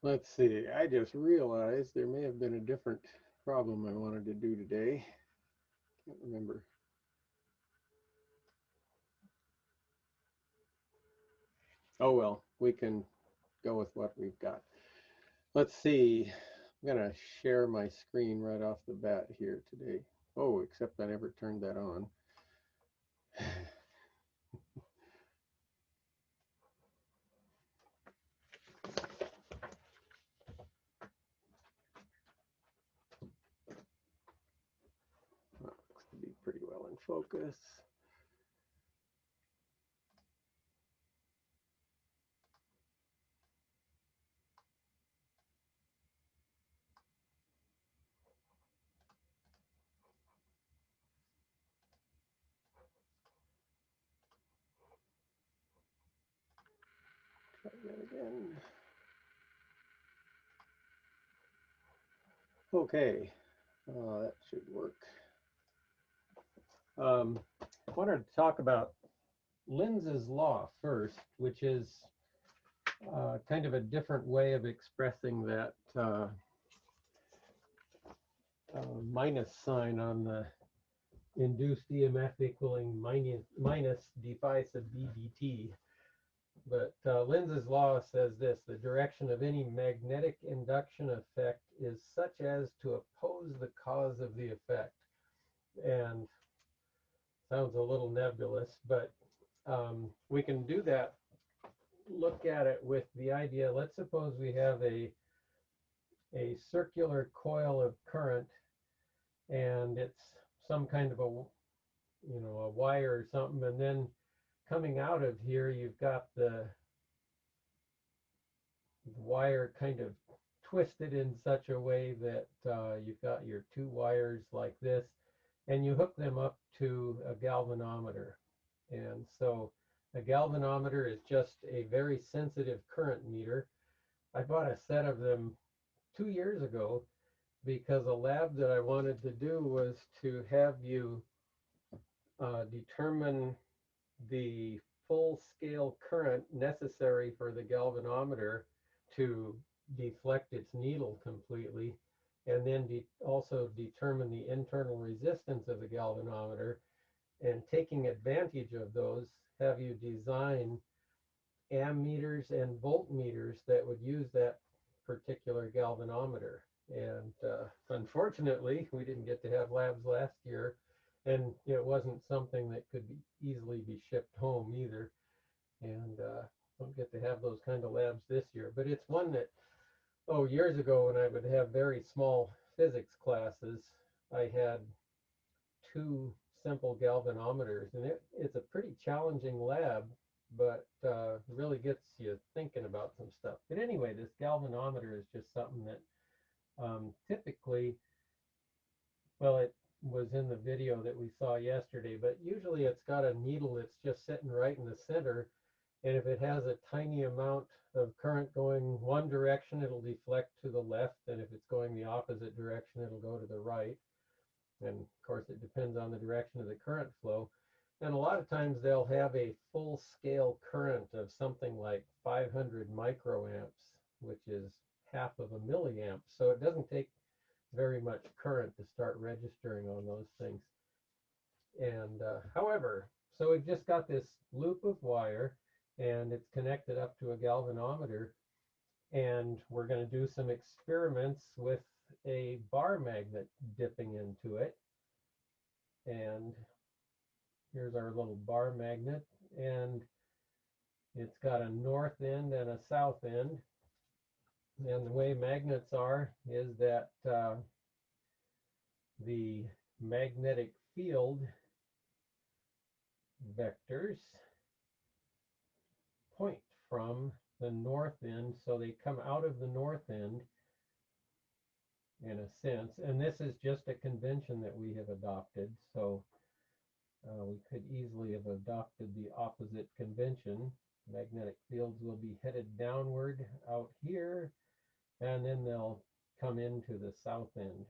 Let's see, I just realized there may have been a different problem I wanted to do today. Can't remember. Oh well, we can go with what we've got. Let's see, I'm gonna share my screen right off the bat here today. Oh, except I never turned that on. Looks to be pretty well in focus. Try that again. Okay, that should work. I wanted to talk about Lenz's law first, which is kind of a different way of expressing that minus sign on the induced EMF equaling minus d phi sub b dt. But Lenz's law says this: the direction of any magnetic induction effect is such as to oppose the cause of the effect. And sounds a little nebulous, but we can do that. Look at it with the idea. Let's suppose we have a circular coil of current, and it's some kind of a wire or something, and then coming out of here you've got the wire kind of twisted in such a way that you've got your two wires like this, and you hook them up to a galvanometer. And so a galvanometer is just a very sensitive current meter. I bought a set of them 2 years ago because a lab that I wanted to do was to have you determine the full-scale current necessary for the galvanometer to deflect its needle completely, and then also determine the internal resistance of the galvanometer, and taking advantage of those, have you design ammeters and voltmeters that would use that particular galvanometer. And unfortunately, we didn't get to have labs last year, and it wasn't something that could easily be shipped home either. And don't get to have those kind of labs this year. But it's one that, years ago when I would have very small physics classes, I had two simple galvanometers, and it's a pretty challenging lab, but really gets you thinking about some stuff. But anyway, this galvanometer is just something that typically, well, it was in the video that we saw yesterday, but usually it's got a needle that's just sitting right in the center, and if it has a tiny amount of current going one direction, it'll deflect to the left, and if it's going the opposite direction, it'll go to the right. And of course, it depends on the direction of the current flow. And a lot of times they'll have a full-scale current of something like 500 microamps, which is half of a milliamp. So it doesn't take very much current to start registering on those things. And however, so we've just got this loop of wire, and it's connected up to a galvanometer, and we're going to do some experiments with a bar magnet dipping into it. And here's our little bar magnet, and it's got a north end and a south end. And the way magnets are is that the magnetic field vectors point from the north end, so they come out of the north end in a sense, and this is just a convention that we have adopted, so we could easily have adopted the opposite convention. Magnetic fields will be headed downward out here, and then they'll come into the south end.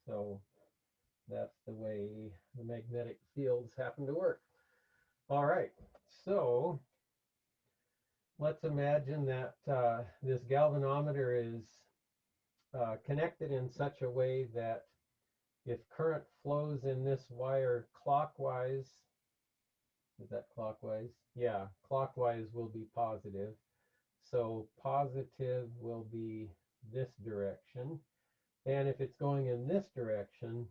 So that's the way the magnetic fields happen to work. All right, so let's imagine that this galvanometer is connected in such a way that if current flows in this wire clockwise, is that clockwise? Yeah, clockwise will be positive. So positive will be this direction. And if it's going in this direction,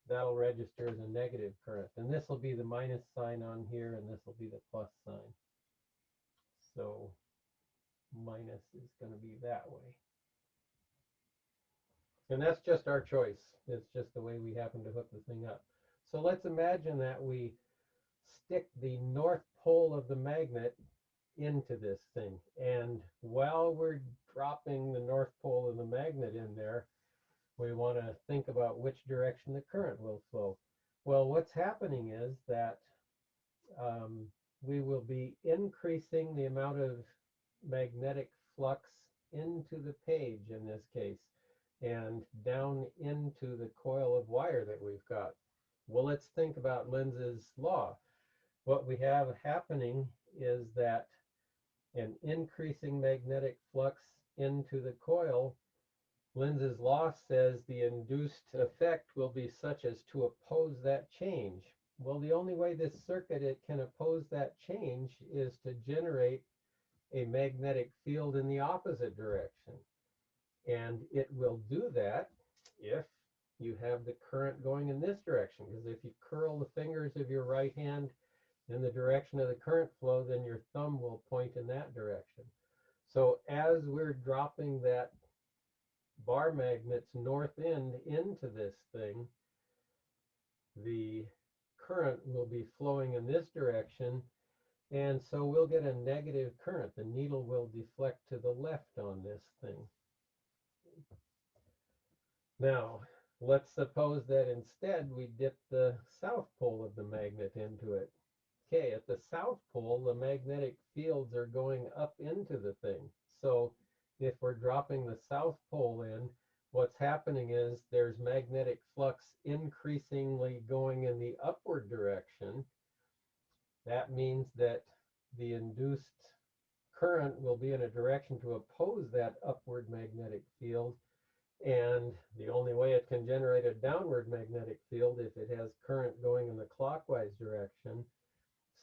that'll register as a negative current. And this will be the minus sign on here, and this will be the plus sign. So minus is going to be that way. And that's just our choice. It's just the way we happen to hook the thing up. So let's imagine that we stick the north pole of the magnet into this thing. And while we're dropping the north pole of the magnet in there, we want to think about which direction the current will flow. Well, what's happening is that we will be increasing the amount of magnetic flux into the page in this case, and down into the coil of wire that we've got. Well, let's think about Lenz's law. What we have happening is that an increasing magnetic flux into the coil Lenz's law says the induced effect will be such as to oppose that change. Well, the only way this circuit it can oppose that change is to generate a magnetic field in the opposite direction. And it will do that if you have the current going in this direction, because if you curl the fingers of your right hand in the direction of the current flow, then your thumb will point in that direction. So as we're dropping that bar magnet's north end into this thing, the current will be flowing in this direction, and so we'll get a negative current. The needle will deflect to the left on this thing. Now, let's suppose that instead we dip the south pole of the magnet into it. Okay, at the south pole, the magnetic fields are going up into the thing. So if we're dropping the south pole in, what's happening is there's magnetic flux increasingly going in the upward direction. That means that the induced current will be in a direction to oppose that upward magnetic field. And the only way it can generate a downward magnetic field if it has current going in the clockwise direction.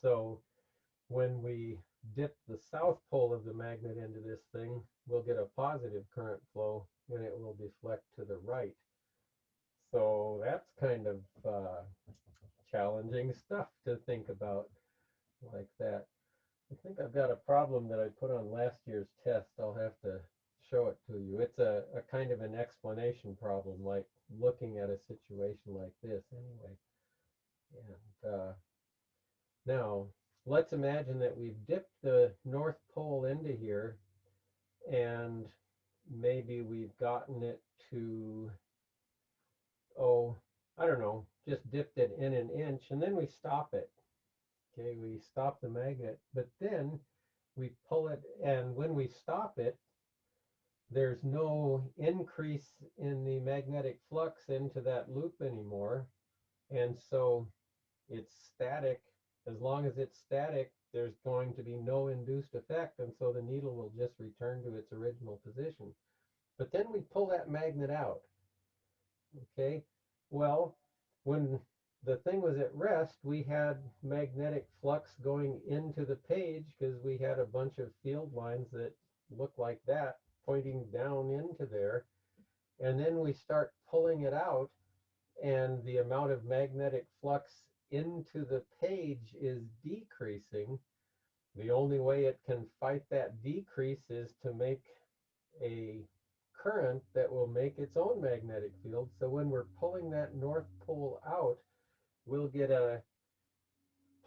So when we dip the south pole of the magnet into this thing, we'll get a positive current flow and it will deflect to the right. So that's kind of challenging stuff to think about like that. I think I've got a problem that I put on last year's test. I'll have to show it to you. It's a kind of an explanation problem, like looking at a situation like this anyway. And now, let's imagine that we've dipped the North Pole into here, and maybe we've gotten it to, oh, I don't know, just dipped it in an inch, and then we stop it. Okay, we stop the magnet, but then we pull it, and when we stop it, there's no increase in the magnetic flux into that loop anymore, and so it's static. As long as it's static, there's going to be no induced effect, and so the needle will just return to its original position. But then we pull that magnet out. Okay, well, when the thing was at rest, we had magnetic flux going into the page because we had a bunch of field lines that look like that pointing down into there. And then we start pulling it out, and the amount of magnetic flux into the page is decreasing. The only way it can fight that decrease is to make a current that will make its own magnetic field. So when we're pulling that north pole out, we'll get a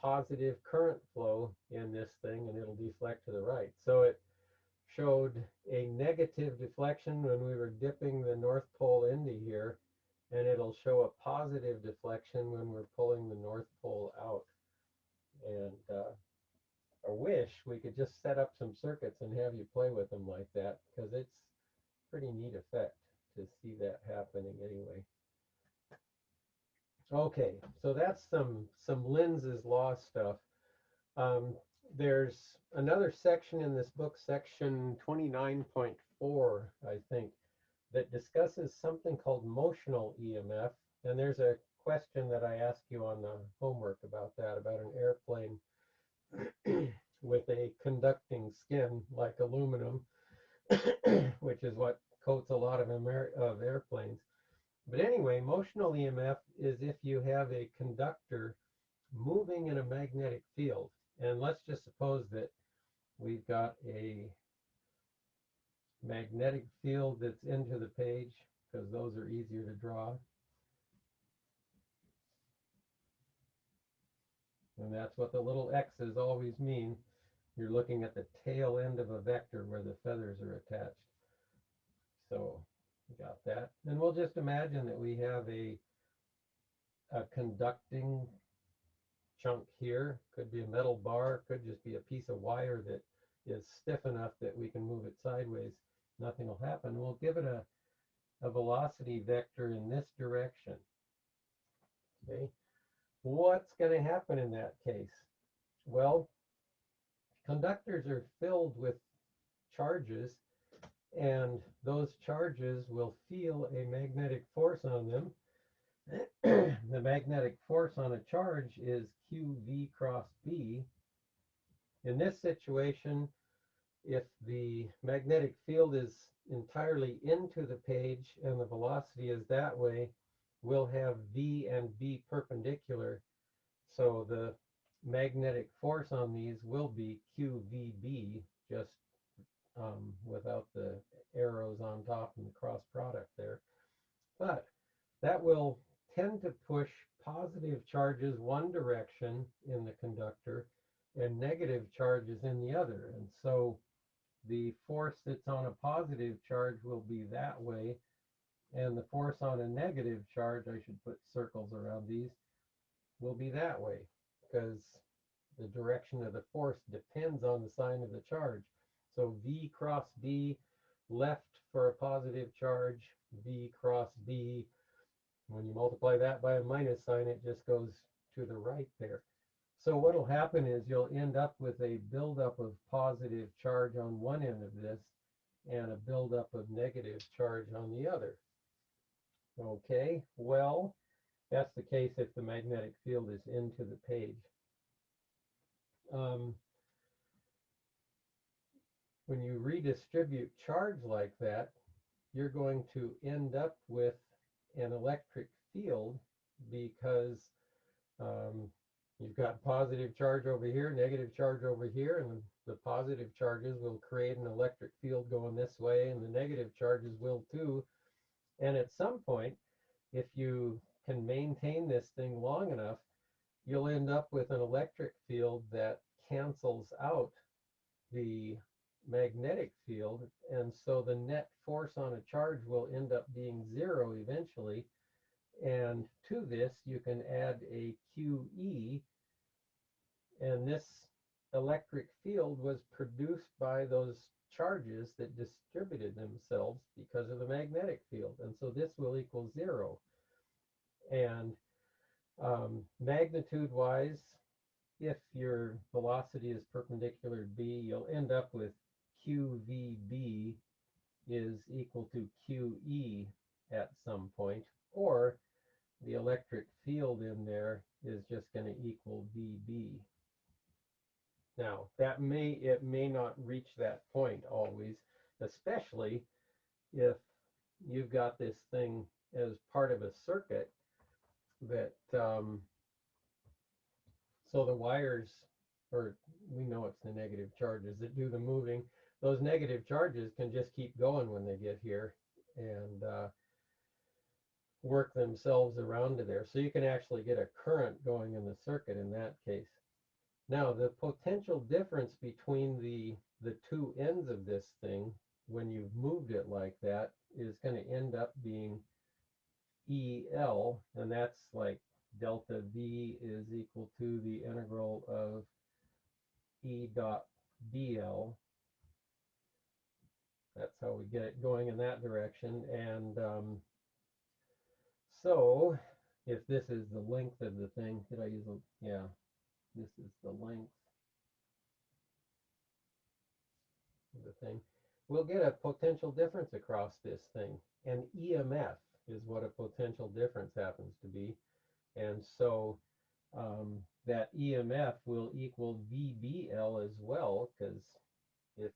positive current flow in this thing, and it'll deflect to the right. So it showed a negative deflection when we were dipping the north pole into here, and it'll show a positive deflection when we're pulling the north pole out. And I wish we could just set up some circuits and have you play with them like that, because it's pretty neat effect to see that happening anyway. Okay, so that's some Lenz's law stuff. There's another section in this book, section 29.4, I think, that discusses something called motional EMF. And there's a question that I asked you on the homework about that, about an airplane with a conducting skin like aluminum, which is what coats a lot of airplanes. But anyway, motional EMF is if you have a conductor moving in a magnetic field. And let's just suppose that we've got a magnetic field that's into the page, because those are easier to draw. And that's what the little X's always mean. You're looking at the tail end of a vector where the feathers are attached. So we got that. And we'll just imagine that we have a conducting chunk here. Could be a metal bar, could just be a piece of wire that is stiff enough that we can move it sideways. Nothing will happen. We'll give it a velocity vector in this direction. Okay, what's going to happen in that case? Well, conductors are filled with charges, and those charges will feel a magnetic force on them. The magnetic force on a charge is QV cross B. In this situation, if the magnetic field is entirely into the page and the velocity is that way, we'll have V and B perpendicular. So the magnetic force on these will be QVB, just without the arrows on top and the cross product there. But that will tend to push positive charges one direction in the conductor and negative charges in the other. And so the force that's on a positive charge will be that way, and the force on a negative charge, I should put circles around these, will be that way, because the direction of the force depends on the sign of the charge. So V cross B, left for a positive charge, V cross B. When you multiply that by a minus sign, it just goes to the right there. So what will happen is you'll end up with a buildup of positive charge on one end of this and a buildup of negative charge on the other. Okay, well, that's the case if the magnetic field is into the page. When you redistribute charge like that, you're going to end up with an electric field because you've got positive charge over here, negative charge over here, and the positive charges will create an electric field going this way, and the negative charges will too. And at some point, if you can maintain this thing long enough, you'll end up with an electric field that cancels out the magnetic field, and so the net force on a charge will end up being zero eventually. And to this you can add a QE, and this electric field was produced by those charges that distributed themselves because of the magnetic field, and so this will equal zero. And magnitude wise, if your velocity is perpendicular to B, you'll end up with QVB is equal to QE at some point, or the electric field in there is just going to equal VB. Now, it may not reach that point always, especially if you've got this thing as part of a circuit that so the wires, or we know it's the negative charges that do the moving, those negative charges can just keep going when they get here and work themselves around to there. So you can actually get a current going in the circuit in that case. Now, the potential difference between the two ends of this thing, when you've moved it like that, is going to end up being EL, and that's like delta V is equal to the integral of E dot dl. That's how we get it going in that direction. And so if this is the length of the thing, did I use a, yeah, this is the length of the thing, we'll get a potential difference across this thing. And EMF is what a potential difference happens to be. And so that EMF will equal VBL as well, because if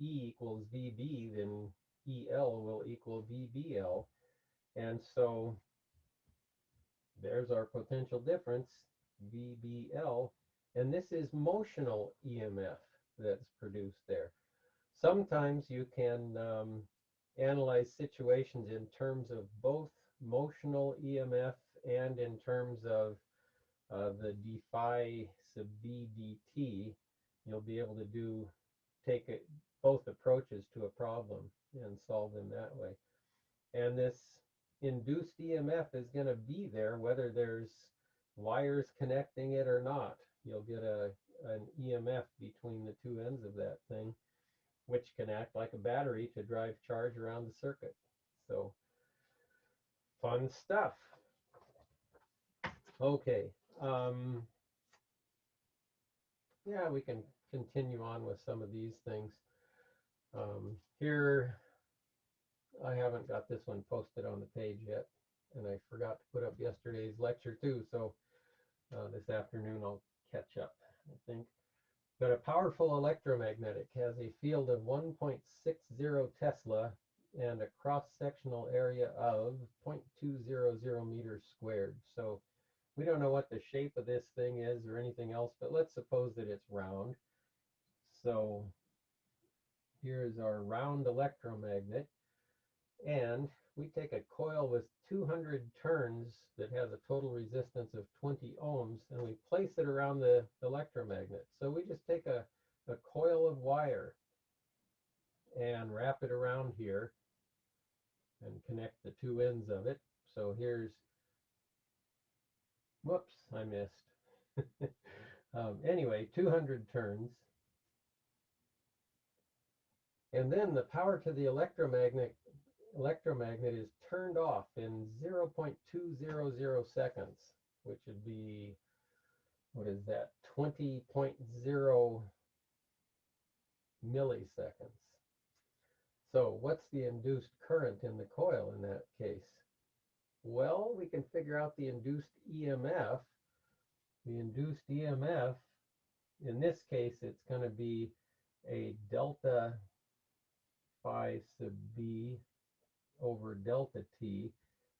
E equals VB, then EL will equal VBL. And so there's our potential difference, VBL. And this is motional EMF that's produced there. Sometimes you can analyze situations in terms of both motional EMF and in terms of the d phi sub b dt. You'll be able to take both approaches to a problem and solve them that way. And this induced EMF is going to be there whether there's wires connecting it or not. You'll get an EMF between the two ends of that thing, which can act like a battery to drive charge around the circuit. So, fun stuff. Okay. Yeah, we can continue on with some of these things. Here I haven't got this one posted on the page yet, and I forgot to put up yesterday's lecture too, so this afternoon I'll catch up, I think. But a powerful electromagnetic has a field of 1.60 Tesla and a cross-sectional area of 0.200 meters squared. So we don't know what the shape of this thing is or anything else, but let's suppose that it's round. So here's our round electromagnet, and we take a coil with 200 turns that has a total resistance of 20 ohms, and we place it around the electromagnet. So we just take a coil of wire and wrap it around here and connect the two ends of it. So here's, whoops, I missed. Anyway, 200 turns. And then the power to the electromagnet is turned off in 0.200 seconds, which would be, what is that, 20.0 milliseconds. So what's the induced current in the coil in that case? Well, we can figure out the induced EMF. The induced EMF, in this case, it's going to be a delta phi sub b over delta t,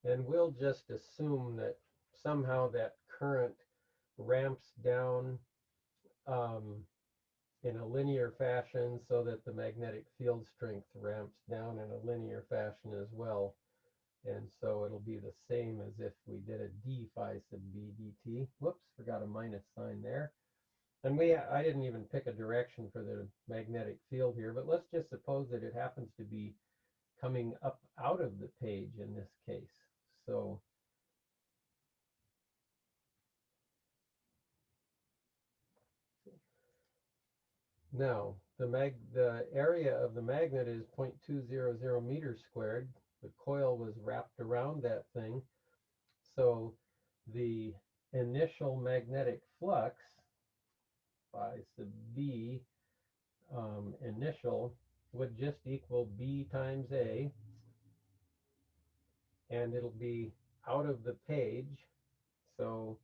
and we'll just assume that somehow that current ramps down in a linear fashion so that the magnetic field strength ramps down in a linear fashion as well. And so it'll be the same as if we did a d phi sub b dt. Whoops, forgot a minus sign there. And I didn't even pick a direction for the magnetic field here, but let's just suppose that it happens to be coming up out of the page in this case. So now the area of the magnet is 0.200 meters squared. The coil was wrapped around that thing. So the initial magnetic flux, phi sub b initial, would just equal B times A, and it'll be out of the page. So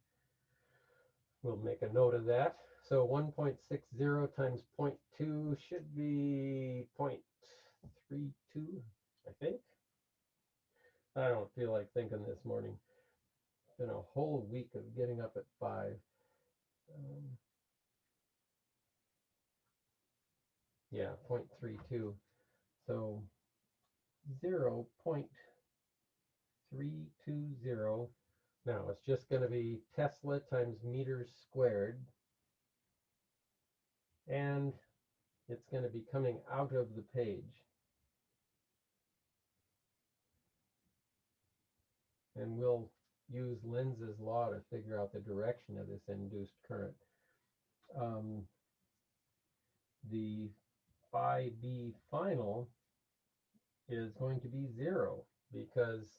we'll make a note of that. So 1.60 times 0.2 should be 0.32, I think. I don't feel like thinking this morning. It's been a whole week of getting up at 5. Yeah, 0.32. So 0.320. Now it's just going to be Tesla times meters squared, and it's going to be coming out of the page. And we'll use Lenz's law to figure out the direction of this induced current. The phi b final is going to be 0 because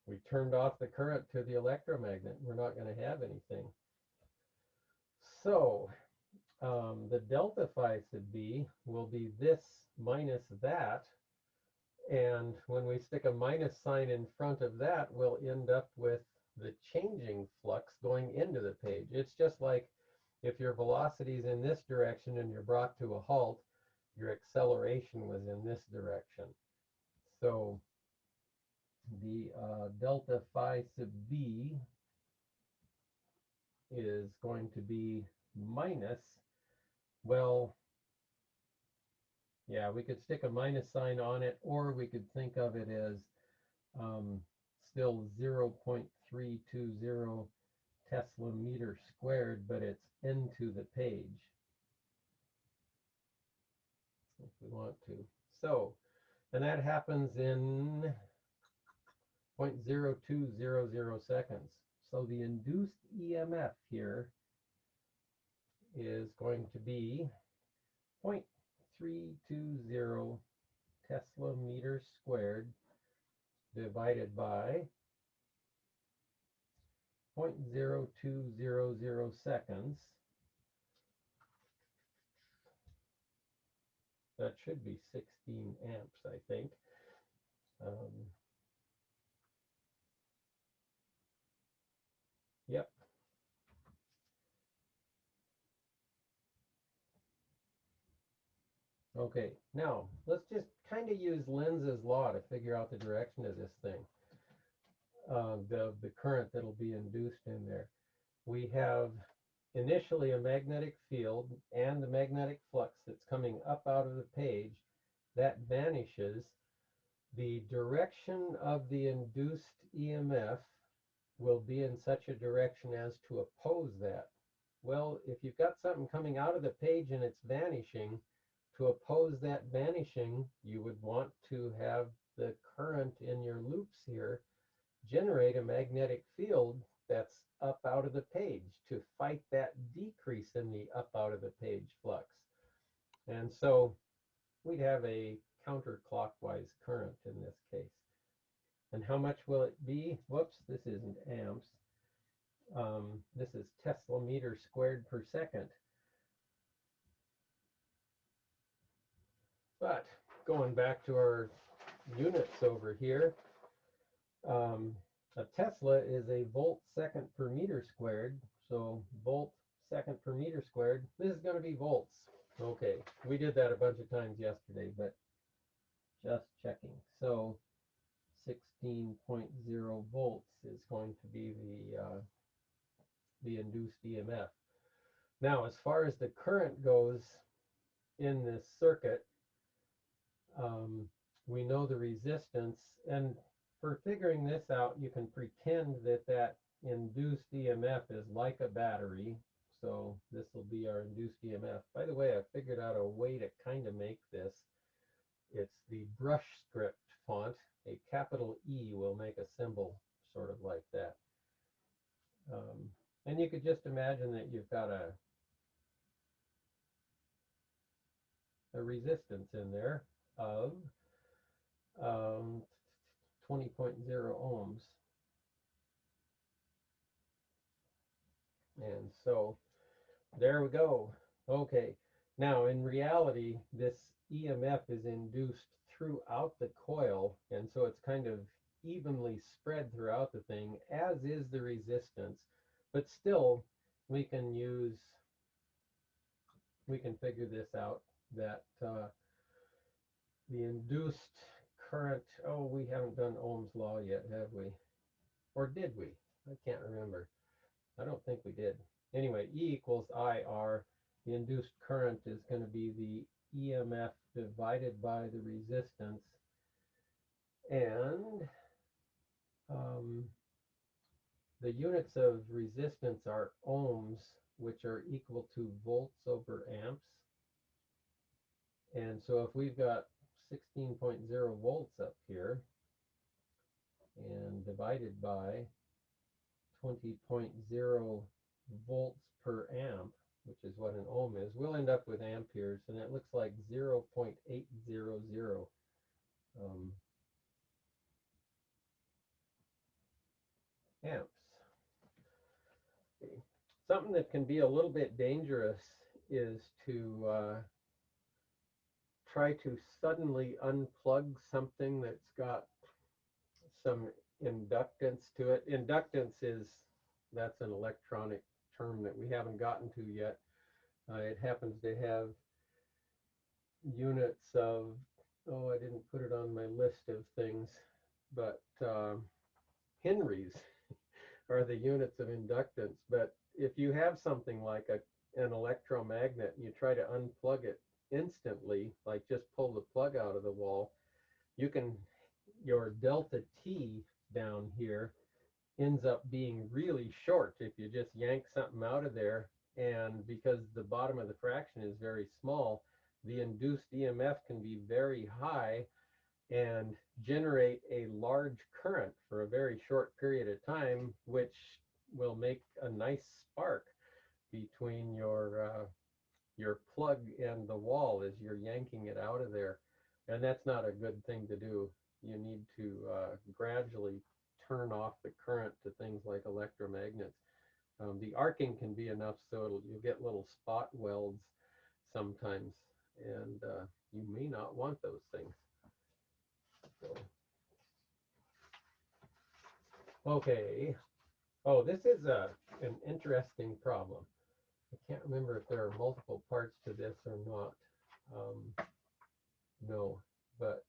we turned off the current to the electromagnet. We're not going to have anything. So the delta phi sub b will be this minus that. And when we stick a minus sign in front of that, we'll end up with the changing flux going into the page. It's just like if your velocity is in this direction and you're brought to a halt, your acceleration was in this direction. So the delta phi sub b is going to be minus, well, yeah, we could stick a minus sign on it, or we could think of it as still 0.320 Tesla meter squared, but it's into the page, if we want to. So, and that happens in 0.0200 seconds. So the induced EMF here is going to be 0.320 Tesla meters squared divided by 0.0200 seconds. That should be 16 amps, I think. Yep. Okay, now let's just kind of use Lenz's law to figure out the direction of this thing, the current that'll be induced in there. We have initially a magnetic field and the magnetic flux that's coming up out of the page. That vanishes. The direction of the induced EMF will be in such a direction as to oppose that. Well, if you've got something coming out of the page and it's vanishing, to oppose that vanishing, you would want to have the current in your loops here generate a magnetic field that's up out of the page to fight that decrease in the up out of the page flux. And so we'd have a counterclockwise current in this case. And how much will it be? Whoops, this isn't amps. This is Tesla meter squared per second. But going back to our units over here, a Tesla is a volt second per meter squared. So volt second per meter squared, this is going to be volts. Okay, we did that a bunch of times yesterday, but just checking. So 16.0 volts is going to be the induced EMF. Now, as far as the current goes in this circuit, we know the resistance, and for figuring this out, you can pretend that that induced EMF is like a battery. So this will be our induced EMF. By the way, I figured out a way to kind of make this. It's the brush script font. A capital E will make a symbol sort of like that. And you could just imagine that you've got a resistance in there of 20.0 ohms. And so there we go. Okay, now in reality, this EMF is induced throughout the coil, and so it's kind of evenly spread throughout the thing, as is the resistance. But still, we can figure this out, that the induced current, oh, we haven't done Ohm's law yet, have we? Or did we? I can't remember. I don't think we did. Anyway, E equals IR. The induced current is going to be the EMF divided by the resistance. And the units of resistance are ohms, which are equal to volts over amps. And so if we've got 16.0 volts up here and divided by 20.0 volts per amp, which is what an ohm is, we'll end up with amperes, and it looks like 0.800 amps. Okay. Something that can be a little bit dangerous is to try to suddenly unplug something that's got some inductance to it. Inductance that's an electronic term that we haven't gotten to yet. It happens to have units of, oh, I didn't put it on my list of things, but henries are the units of inductance. But if you have something like an electromagnet and you try to unplug it instantly, like just pull the plug out of the wall, your delta T down here ends up being really short if you just yank something out of there. And because the bottom of the fraction is very small, the induced EMF can be very high and generate a large current for a very short period of time, which will make a nice spark between your plug and the wall as you're yanking it out of there. And that's not a good thing to do. You need to gradually turn off the current to things like electromagnets. The arcing can be enough so you'll get little spot welds sometimes, and you may not want those things. So Okay. Oh, this is an interesting problem. I can't remember if there are multiple parts to this or not. No, but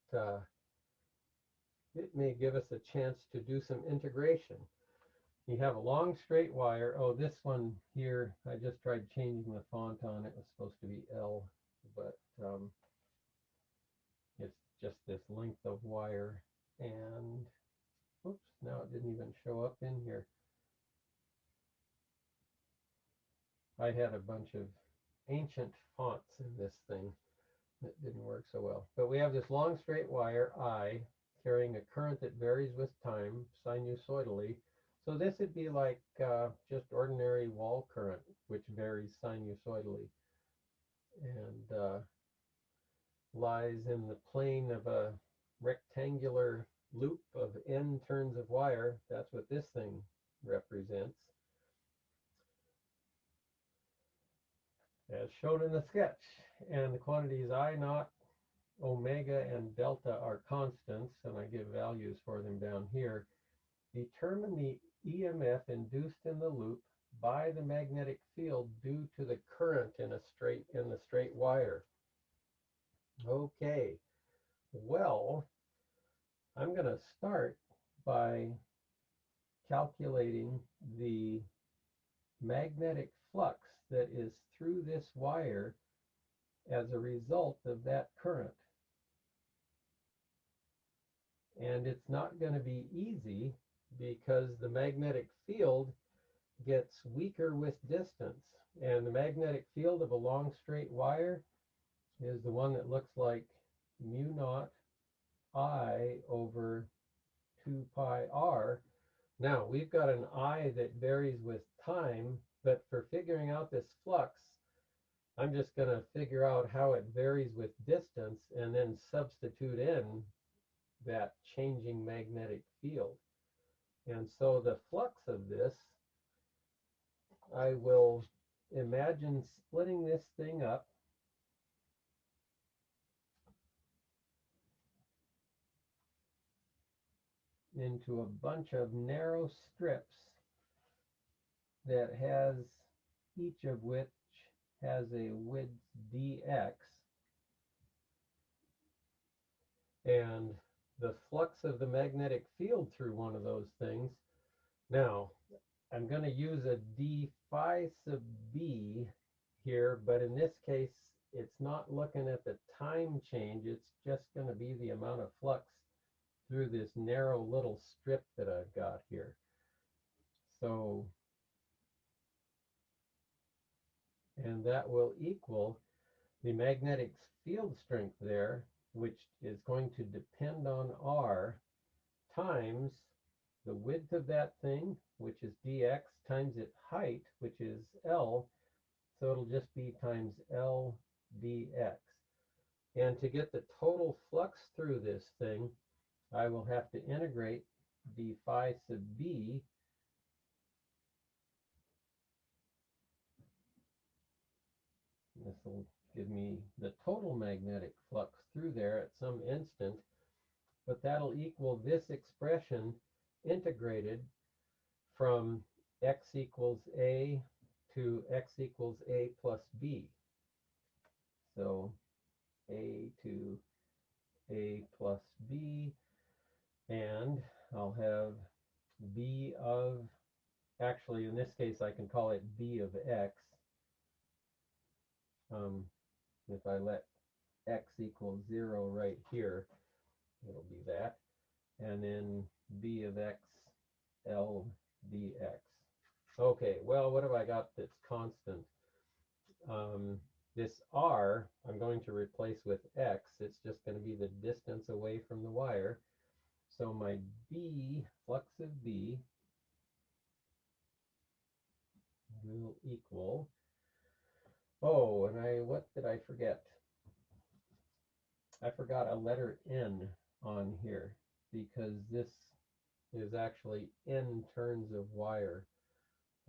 it may give us a chance to do some integration. You have a long straight wire. Oh, this one here, I just tried changing the font on it. It was supposed to be L, but it's just this length of wire. And, oops, now it didn't even show up in here. I had a bunch of ancient fonts in this thing that didn't work so well. But we have this long straight wire, I, carrying a current that varies with time, sinusoidally. So this would be like just ordinary wall current, which varies sinusoidally, and lies in the plane of a rectangular loop of n turns of wire. That's what this thing represents, as shown in the sketch. And the quantities I naught, omega, and delta are constants, and I give values for them down here. Determine the EMF induced in the loop by the magnetic field due to the current in the straight wire. Okay, well, I'm going to start by calculating the magnetic flux that is through this wire as a result of that current. And it's not going to be easy because the magnetic field gets weaker with distance. And the magnetic field of a long straight wire is the one that looks like mu naught I over 2 pi r. Now, we've got an I that varies with time, but for figuring out this flux, I'm just going to figure out how it varies with distance and then substitute in that changing magnetic field. And so the flux of this, I will imagine splitting this thing up into a bunch of narrow strips that has each of which has a width dx, and the flux of the magnetic field through one of those things. Now, I'm going to use a d phi sub b here, but in this case, it's not looking at the time change. It's just going to be the amount of flux through this narrow little strip that I've got here. So, and that will equal the magnetic field strength there, which is going to depend on R, times the width of that thing, which is dx, times its height, which is L. So it'll just be times L dx. And to get the total flux through this thing, I will have to integrate d phi sub b This will give me the total magnetic flux through there at some instant, but that'll equal this expression integrated from x equals a to x equals a plus b. So a to a plus b, and I'll have b of, actually in this case I can call it b of x. If I let x equals 0 right here, it'll be that. And then b of x L dx. Okay, well, what have I got that's constant? This r, I'm going to replace with x. It's just going to be the distance away from the wire. So my b, flux of b, will equal, oh, and what did I forget? I forgot a letter N on here, because this is actually N turns of wire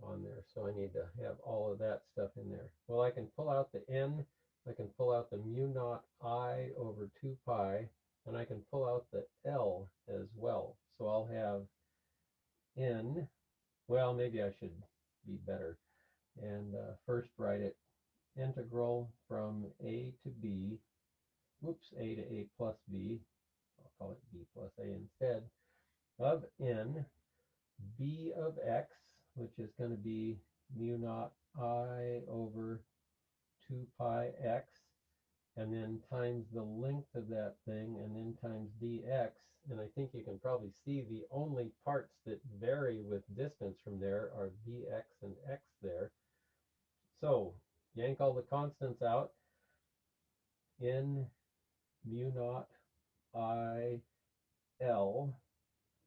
on there, so I need to have all of that stuff in there. Well, I can pull out the N, I can pull out the mu naught I over 2 pi, and I can pull out the L as well. So I'll have n, well, maybe I should be better and first write it integral from a to b, whoops, a to a plus b, I'll call it b plus a instead, of n, b of x, which is going to be mu naught I over 2 pi x, and then times the length of that thing, and then times dx. And I think you can probably see the only parts that vary with distance from there are dx and x there. So yank all the constants out. In mu naught I L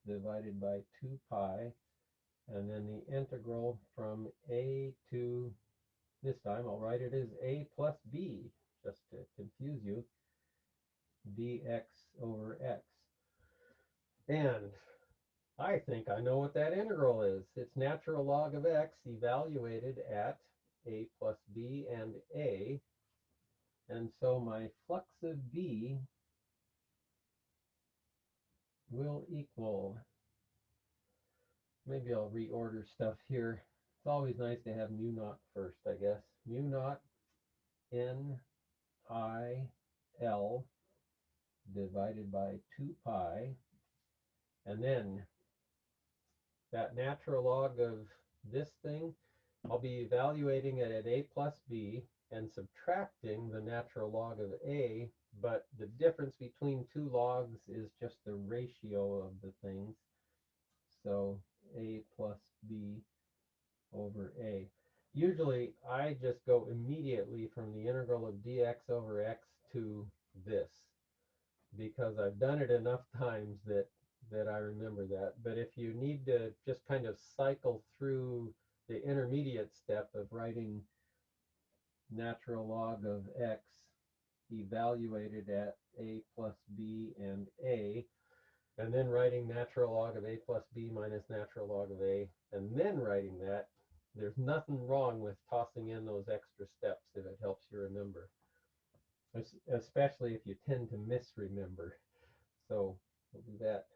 divided by 2 pi, and then the integral from a to, this time I'll write it as a plus b, just to confuse you, dx over x. And I think I know what that integral is. It's natural log of x evaluated at a plus b and a. And so my flux of b will equal, maybe I'll reorder stuff here. It's always nice to have mu naught first, I guess. Mu naught n I L divided by 2 pi, and then that natural log of this thing, I'll be evaluating it at a plus b and subtracting the natural log of a, but the difference between two logs is just the ratio of the things. So a plus b over a. Usually I just go immediately from the integral of dx over x to this, because I've done it enough times that I remember that. But if you need to just kind of cycle through the intermediate step of writing natural log of x evaluated at a plus b and a, and then writing natural log of a plus b minus natural log of a, and then writing that, there's nothing wrong with tossing in those extra steps if it helps you remember, especially if you tend to misremember. So we'll do that.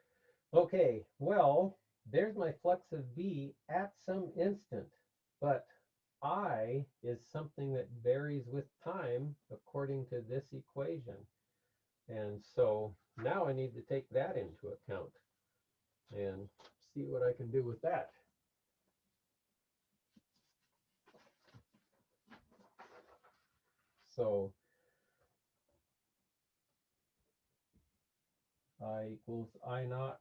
Okay, well, there's my flux of b at some instant, but I is something that varies with time according to this equation. And so now I need to take that into account and see what I can do with that. So I equals I naught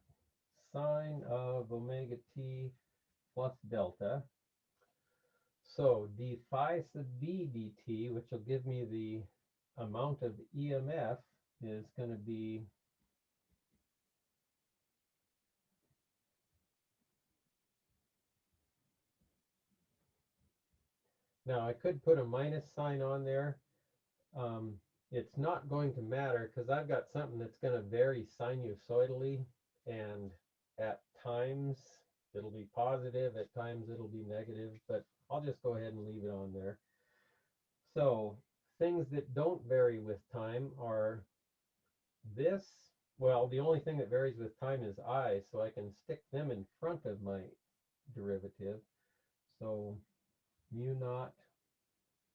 sine of omega t plus delta. So d phi sub b dt, which will give me the amount of EMF, is going to be now I could put a minus sign on there. It's not going to matter because I've got something that's going to vary sinusoidally, and at times it'll be positive, at times it'll be negative, but I'll just go ahead and leave it on there. So things that don't vary with time are this. Well, the only thing that varies with time is I, so I can stick them in front of my derivative. So mu naught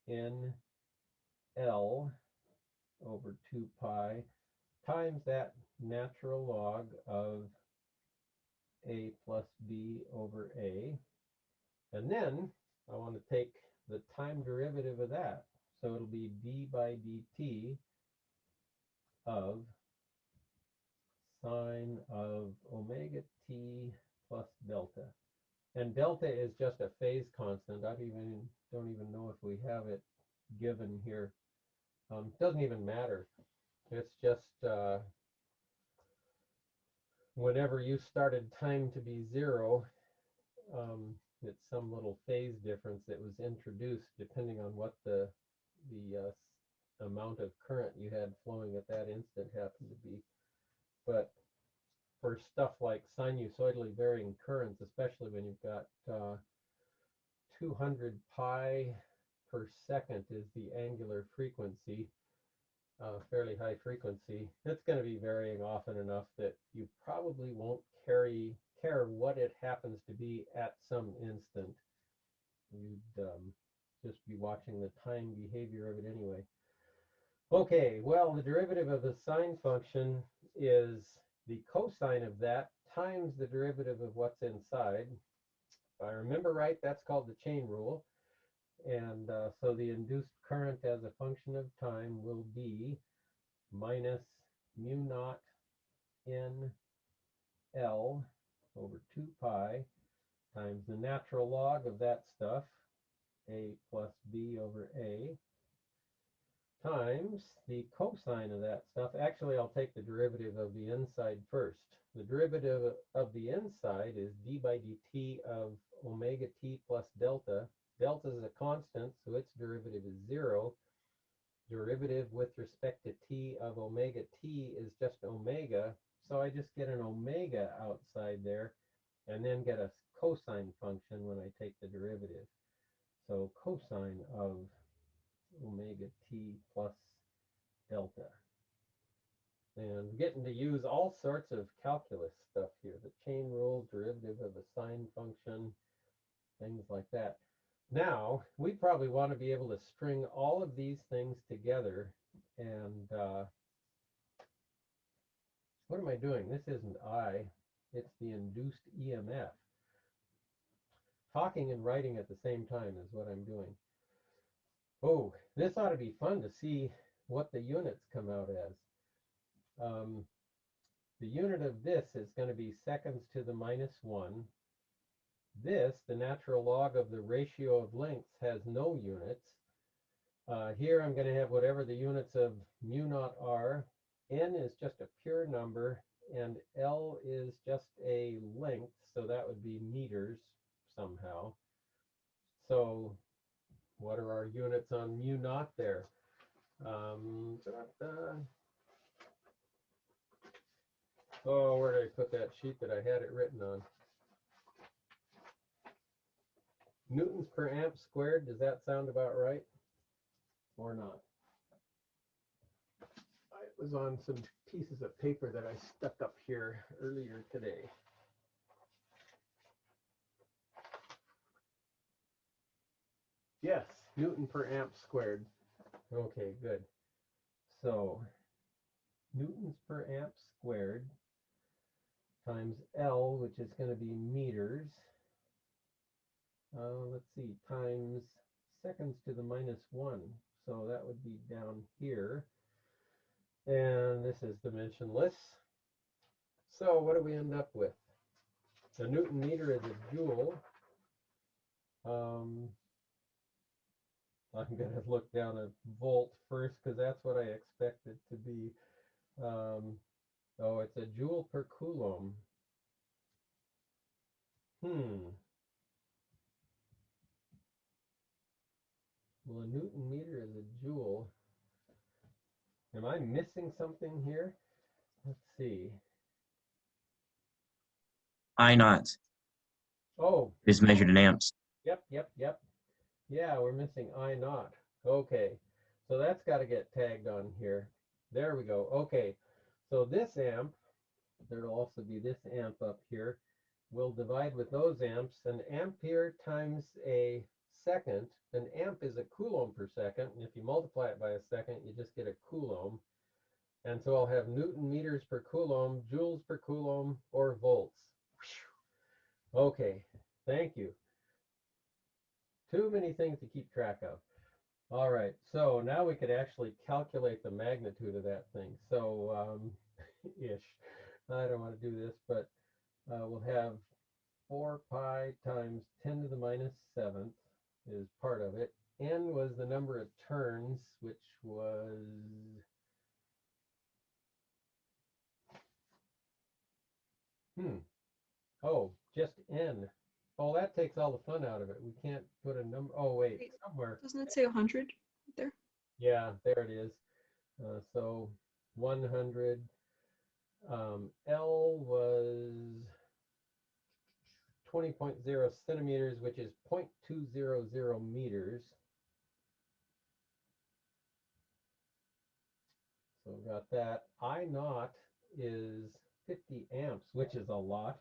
n L over 2 pi times that natural log of a plus b over a. And then I want to take the time derivative of that. So it'll be d by dt of sine of omega t plus delta. And delta is just a phase constant. I don't even know if we have it given here. Doesn't even matter. It's just whenever you started time to be 0, it's some little phase difference that was introduced depending on what the amount of current you had flowing at that instant happened to be. But for stuff like sinusoidally varying currents, especially when you've got 200 pi per second is the angular frequency, fairly high frequency, it's going to be varying often enough that you probably won't carry care what it happens to be at some instant. You'd just be watching the time behavior of it anyway. Okay, well, the derivative of the sine function is the cosine of that times the derivative of what's inside. If I remember right, that's called the chain rule. And so the induced current as a function of time will be minus mu naught n L over 2 pi times the natural log of that stuff, a plus b over a, times the cosine of that stuff. Actually, I'll take the derivative of the inside first. The derivative of the inside is d by dt of omega t plus delta. Delta is a constant, so its derivative is 0. Derivative with respect to t of omega t is just omega, so I just get an omega outside there and then get a cosine function when I take the derivative. So cosine of omega t plus delta. And getting to use all sorts of calculus stuff here, the chain rule, derivative of a sine function, things like that. Now, we probably want to be able to string all of these things together. And what am I doing? This isn't I, it's the induced EMF. Talking and writing at the same time is what I'm doing. Oh, this ought to be fun to see what the units come out as. The unit of this is going to be seconds to the minus 1. This, the natural log of the ratio of lengths, has no units. Here I'm going to have whatever the units of mu naught are. N is just a pure number, and L is just a length, so that would be meters somehow. So what are our units on mu naught there? Oh, where did I put that sheet that I had it written on? Newtons per amp squared, does that sound about right? Or not? It was on some pieces of paper that I stuck up here earlier today. Yes, Newton per amp squared. Okay, good. So newtons per amp squared times L, which is going to be meters. Let's see, times seconds to the minus 1. So that would be down here. And this is dimensionless. So what do we end up with? The Newton meter is a joule. I'm going to look down a volt first because that's what I expect it to be. Oh, it's a joule per coulomb. Well, a Newton meter is a joule. Am I missing something here? Let's see. I naught. Oh. Is measured in amps. Yep. Yeah, we're missing I naught. Okay. So that's got to get tagged on here. There we go. Okay. So this amp, there'll also be this amp up here, will divide with those amps. An ampere times a second. An amp is a coulomb per second. And if you multiply it by a second, you just get a coulomb. And so I'll have Newton meters per coulomb, joules per coulomb, or volts. Okay, thank you. Too many things to keep track of. All right, so now we could actually calculate the magnitude of that thing. So, ish. I don't want to do this, but we'll have 4 pi times 10 to the minus 7th is part of it. N was the number of turns, which was... Oh, just N. Oh, that takes all the fun out of it. We can't put a number. Oh, wait, somewhere. Doesn't it say 100 there? Yeah, there it is. So 100. L was 20.0 centimeters, which is 0.200 meters. So we've got that. I naught is 50 amps, which is a lot.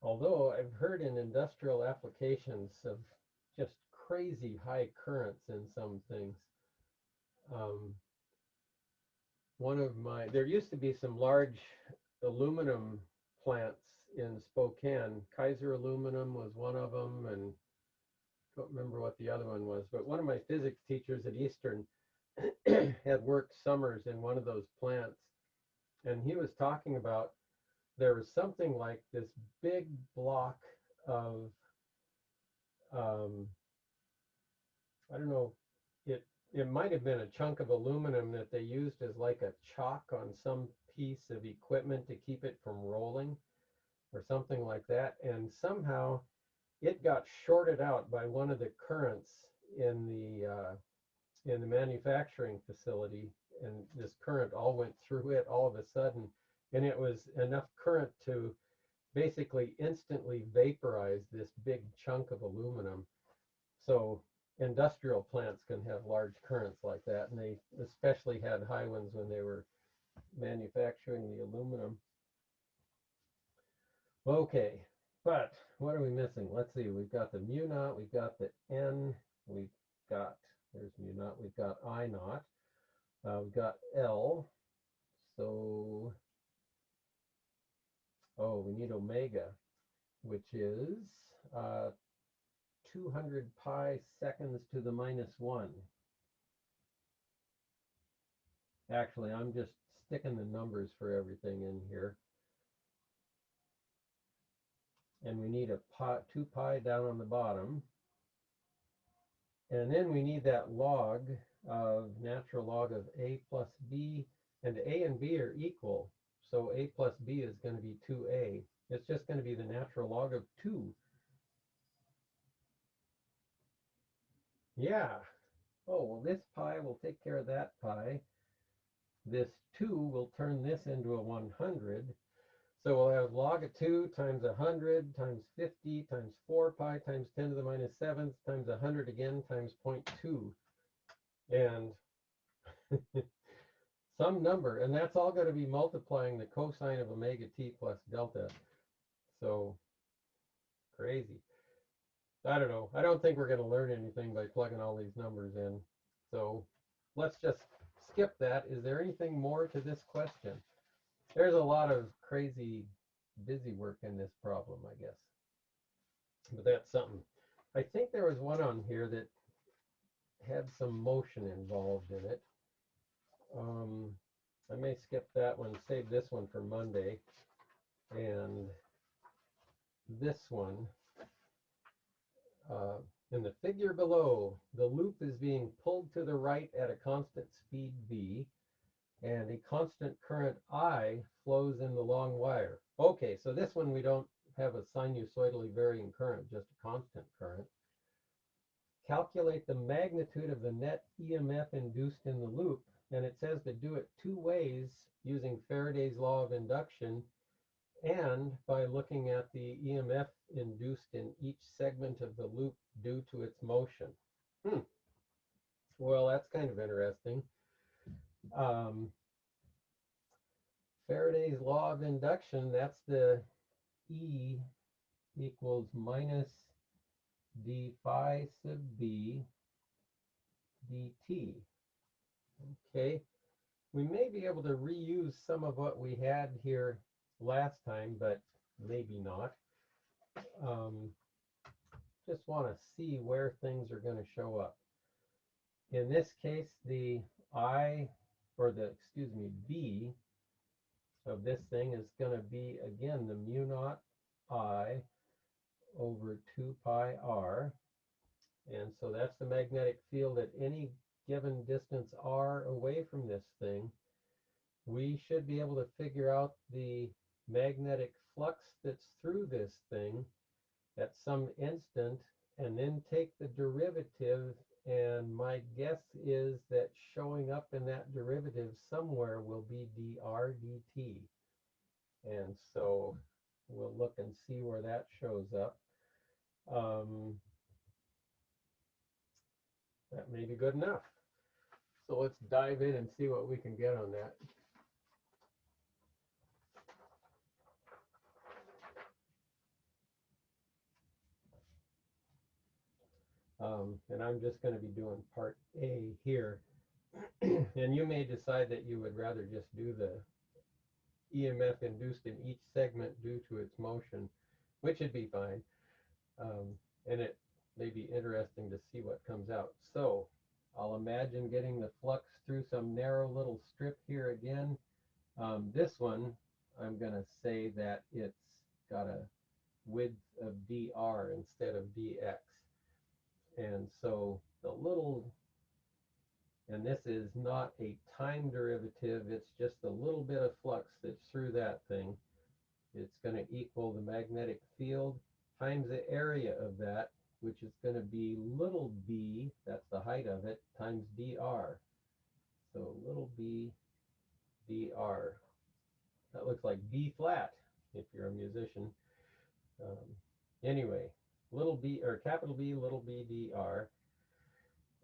Although I've heard in industrial applications of just crazy high currents in some things. There used to be some large aluminum plants in Spokane. Kaiser Aluminum was one of them, and I don't remember what the other one was, but one of my physics teachers at Eastern had worked summers in one of those plants, and he was talking about there was something like this big block of I don't know, it might have been a chunk of aluminum that they used as like a chalk on some piece of equipment to keep it from rolling or something like that, and somehow it got shorted out by one of the currents in the manufacturing facility, and this current all went through it all of a sudden, and it was enough current to basically instantly vaporize this big chunk of aluminum. So industrial plants can have large currents like that, and they especially had high ones when they were manufacturing the aluminum. Okay, but what are we missing? Let's see, we've got the mu naught, we've got the n, we've got, there's mu naught, we've got I naught, we've got L, so, oh, we need omega, which is 200 pi seconds to the -1. Actually, I'm just sticking the numbers for everything in here. And we need a 2 pi down on the bottom. And then we need that log of natural log of a plus b, and a and b are equal. So a plus b is going to be 2a. It's just going to be the natural log of 2. Yeah. Oh, well, this pi will take care of that pi. This 2 will turn this into a 100. So we'll have log of 2 times 100 times 50 times 4 pi times 10 to the -7th times 100 again times 0.2. And some number, and that's all going to be multiplying the cosine of omega t plus delta. So crazy. I don't know. I don't think we're going to learn anything by plugging all these numbers in. So let's just skip that. Is there anything more to this question? There's a lot of crazy busy work in this problem, I guess. But that's something. I think there was one on here that had some motion involved in it. I may skip that one, save this one for Monday. And this one, in the figure below, the loop is being pulled to the right at a constant speed v, and a constant current I flows in the long wire. Okay, so this one we don't have a sinusoidally varying current, just a constant current. Calculate the magnitude of the net EMF induced in the loop, and it says to do it 2 ways using Faraday's law of induction and by looking at the EMF induced in each segment of the loop due to its motion. Well, that's kind of interesting. Faraday's law of induction, that's the E equals minus d phi sub b dt. Okay, we may be able to reuse some of what we had here last time, but maybe not. Just want to see where things are going to show up. In this case, the I, or the, excuse me, B of this thing is going to be, again, the mu naught I over 2 pi r. And so that's the magnetic field at any given distance r away from this thing. We should be able to figure out the magnetic flux that's through this thing at some instant, and then take the derivative, and my guess is that showing up in that derivative somewhere will be dr dt. And so we'll look and see where that shows up. That may be good enough. So let's dive in and see what we can get on that. And I'm just going to be doing part A here. And you may decide that you would rather just do the EMF induced in each segment due to its motion, which would be fine. And it may be interesting to see what comes out. So I'll imagine getting the flux through some narrow little strip here again. This one, I'm going to say that it's got a width of dr instead of dx. And so the little, and this is not a time derivative, it's just a little bit of flux that's through that thing. It's going to equal the magnetic field times the area of that, which is going to be little b, that's the height of it, times dr. So little b dr. That looks like B flat if you're a musician. Anyway, little b, or capital B, little b dr.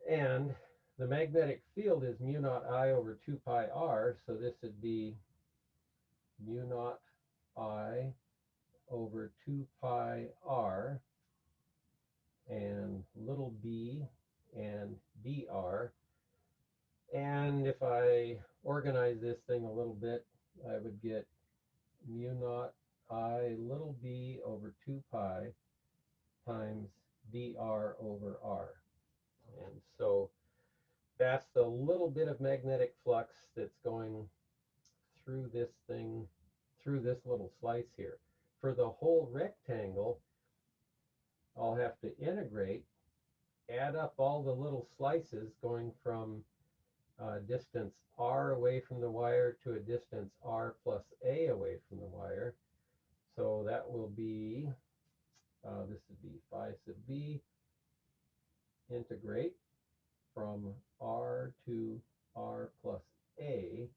And the magnetic field is mu naught I over 2 pi r, so this would be mu naught I over 2 pi r and little b and dr. And if I organize this thing a little bit, I would get mu naught I little b over 2 pi times dr over r. And so that's the little bit of magnetic flux that's going through this thing, through this little slice here. For the whole rectangle, I'll have to integrate, add up all the little slices going from distance r away from the wire to a distance r plus a away from the wire. So that will be, this would be phi sub b, integrate from r to r plus a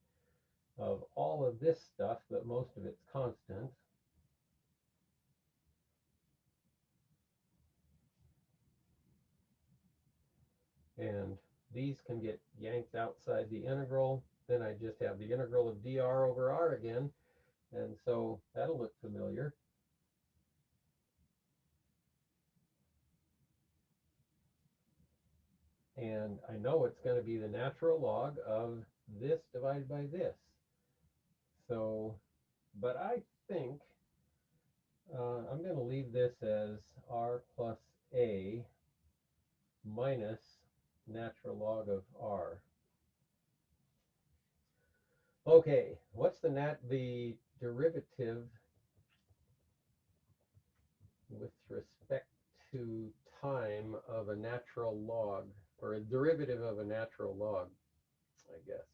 of all of this stuff, but most of it's constant. And these can get yanked outside the integral. Then I just have the integral of dr over r again. And so that'll look familiar. And I know it's going to be the natural log of this divided by this. So, but I think I'm going to leave this as r plus a minus natural log of r. Okay, what's the derivative with respect to time of a natural log, or a derivative of a natural log, I guess?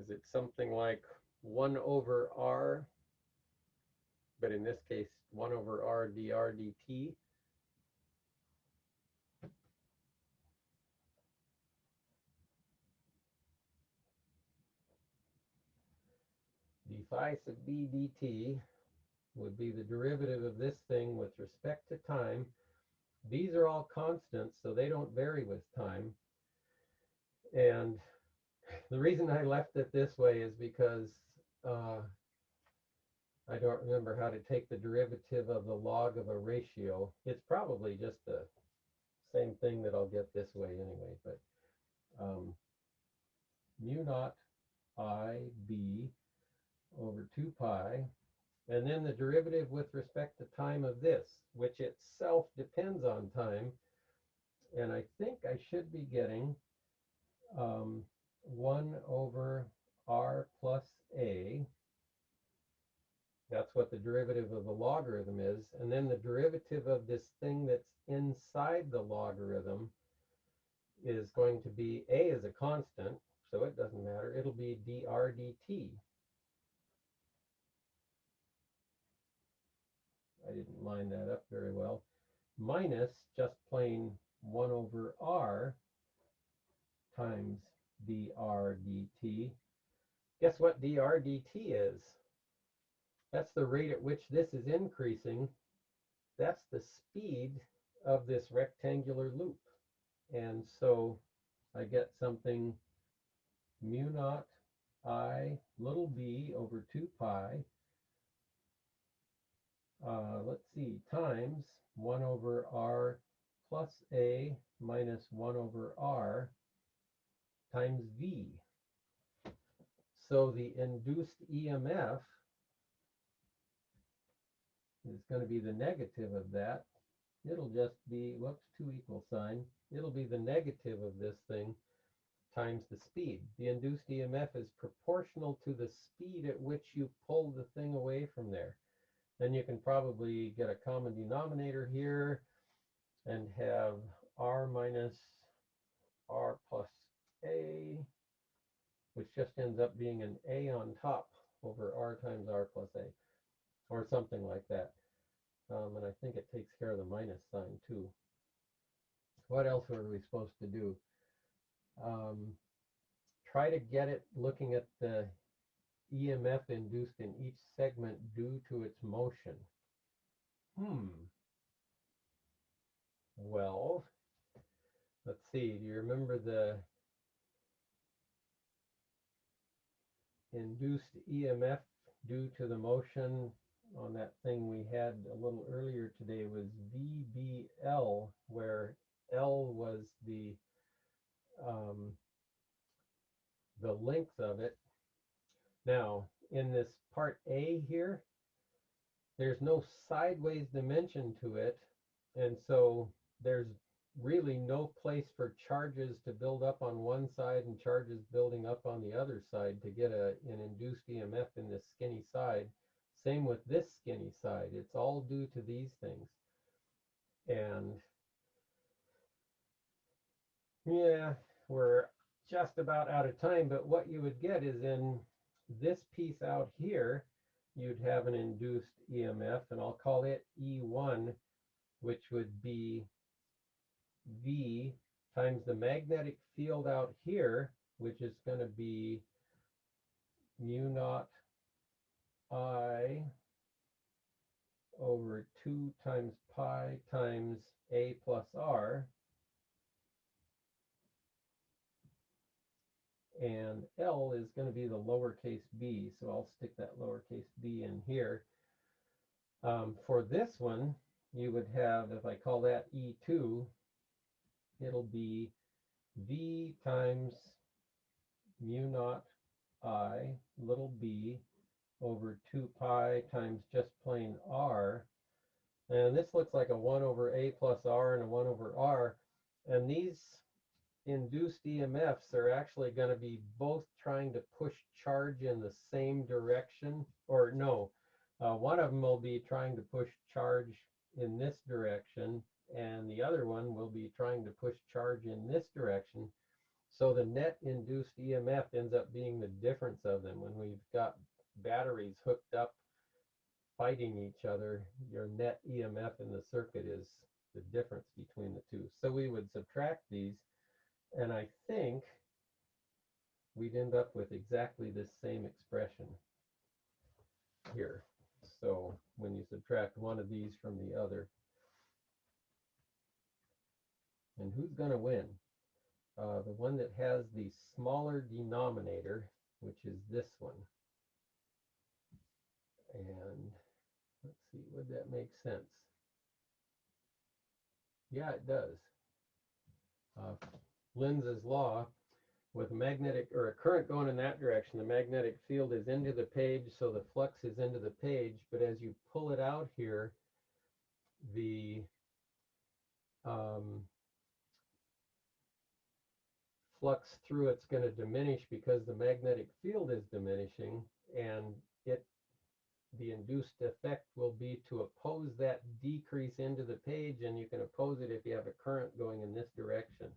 Is it something like 1 over r, but in this case 1 over r dr dt? d phi sub b dt would be the derivative of this thing with respect to time. These are all constants, so they don't vary with time. And the reason I left it this way is because I don't remember how to take the derivative of the log of a ratio. It's probably just the same thing that I'll get this way anyway, but mu naught I b over 2 pi, and then the derivative with respect to time of this, which itself depends on time. And I think I should be getting 1 over r plus a. That's what the derivative of the logarithm is. And then the derivative of this thing that's inside the logarithm is going to be, a is a constant, so it doesn't matter. It'll be dr dt. I didn't line that up very well. Minus just plain 1 over r times dr dt. Guess what dr dt is? That's the rate at which this is increasing. That's the speed of this rectangular loop. And so I get something mu naught I little b over 2 pi, let's see, times 1 over r plus A minus 1 over R times V. So the induced EMF is going to be the negative of that. It'll just be, whoops, 2 equal sign. It'll be the negative of this thing times the speed. The induced EMF is proportional to the speed at which you pull the thing away from there. Then you can probably get a common denominator here and have R minus R plus A, which just ends up being an A on top over R times R plus A, or something like that. And I think it takes care of the minus sign too. What else were we supposed to do? Try to get it looking at the EMF induced in each segment due to its motion. Well, let's see. Do you remember the induced EMF due to the motion on that thing we had a little earlier today was VBL, where L was the length of it. Now, in this part A here, there's no sideways dimension to it, and so there's really no place for charges to build up on one side and charges building up on the other side to get an induced EMF in this skinny side. Same with this skinny side. It's all due to these things. And yeah, we're just about out of time, but what you would get is in this piece out here, you'd have an induced EMF, and I'll call it E1, which would be V times the magnetic field out here, which is going to be mu naught I over 2 times pi times A plus R. And L is going to be the lowercase b, so I'll stick that lowercase b in here. For this one, you would have, if I call that E2, it'll be V times mu naught I little b over 2 pi times just plain R. And this looks like a 1 over A plus R and a 1 over R. And these induced EMFs are actually going to be both trying to push charge in the same direction, or no, one of them will be trying to push charge in this direction, and the other one will be trying to push charge in this direction. So the net induced EMF ends up being the difference of them. When we've got batteries hooked up fighting each other, your net EMF in the circuit is the difference between the two. So we would subtract these, and I think we'd end up with exactly this same expression here. So when you subtract one of these from the other, and who's going to win? The one that has the smaller denominator, which is this one. And let's see, would that make sense? Yeah, it does. Lenz's law, with a magnetic or a current going in that direction, the magnetic field is into the page, so the flux is into the page. But as you pull it out here, the flux through it's going to diminish because the magnetic field is diminishing, and the induced effect will be to oppose that decrease into the page, and you can oppose it if you have a current going in this direction,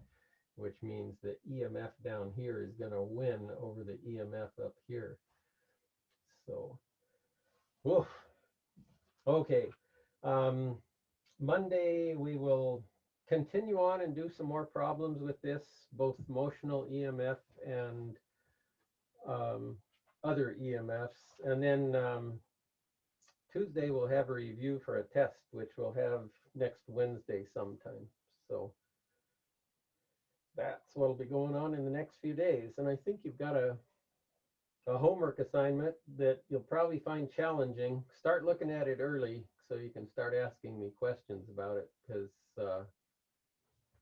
which means the EMF down here is going to win over the EMF up here. So, woof. Okay. Monday we will continue on and do some more problems with this, both motional EMF and other EMFs. And then Tuesday we'll have a review for a test, which we'll have next Wednesday sometime. So that's what'll be going on in the next few days. And I think you've got a homework assignment that you'll probably find challenging. Start looking at it early so you can start asking me questions about it, because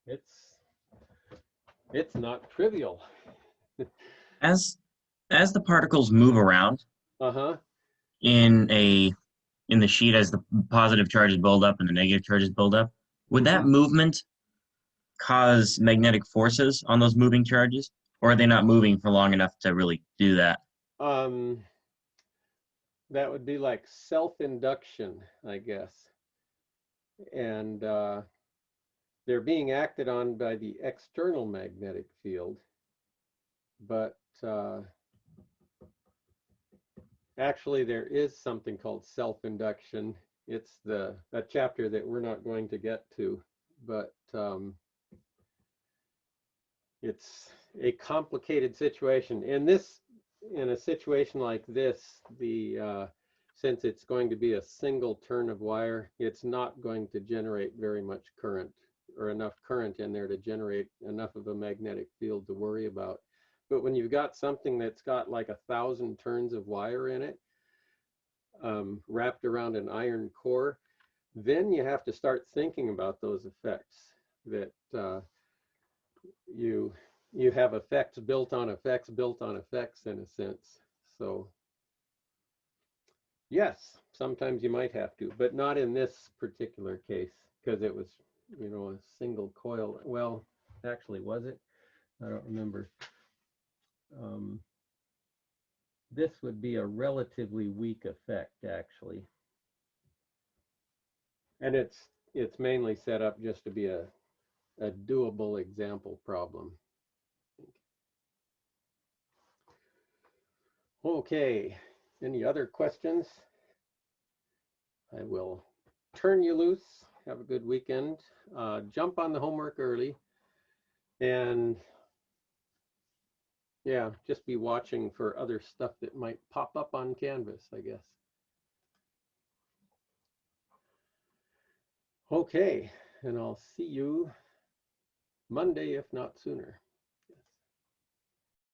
it's not trivial. As the particles move around Uh-huh. in the sheet, as the positive charges build up and the negative charges build up, would that movement cause magnetic forces on those moving charges, or are they not moving for long enough to really do that? That would be like self-induction, I guess. And they're being acted on by the external magnetic field, but actually there is something called self-induction. It's a chapter that we're not going to get to, but it's a complicated situation. In a situation like this, since it's going to be a single turn of wire, it's not going to generate very much current, or enough current in there to generate enough of a magnetic field to worry about. But when you've got something that's got like 1,000 turns of wire in it, wrapped around an iron core, then you have to start thinking about those effects, that you have effects built on effects built on effects, in a sense. So yes, sometimes you might have to, but not in this particular case, because it was, a single coil. Well, actually, was it? I don't remember. This would be a relatively weak effect, actually. And it's mainly set up just to be a doable example problem. Okay, any other questions? I will turn you loose. Have a good weekend. Jump on the homework early. And yeah, just be watching for other stuff that might pop up on Canvas, I guess. Okay, and I'll see you Monday, if not sooner.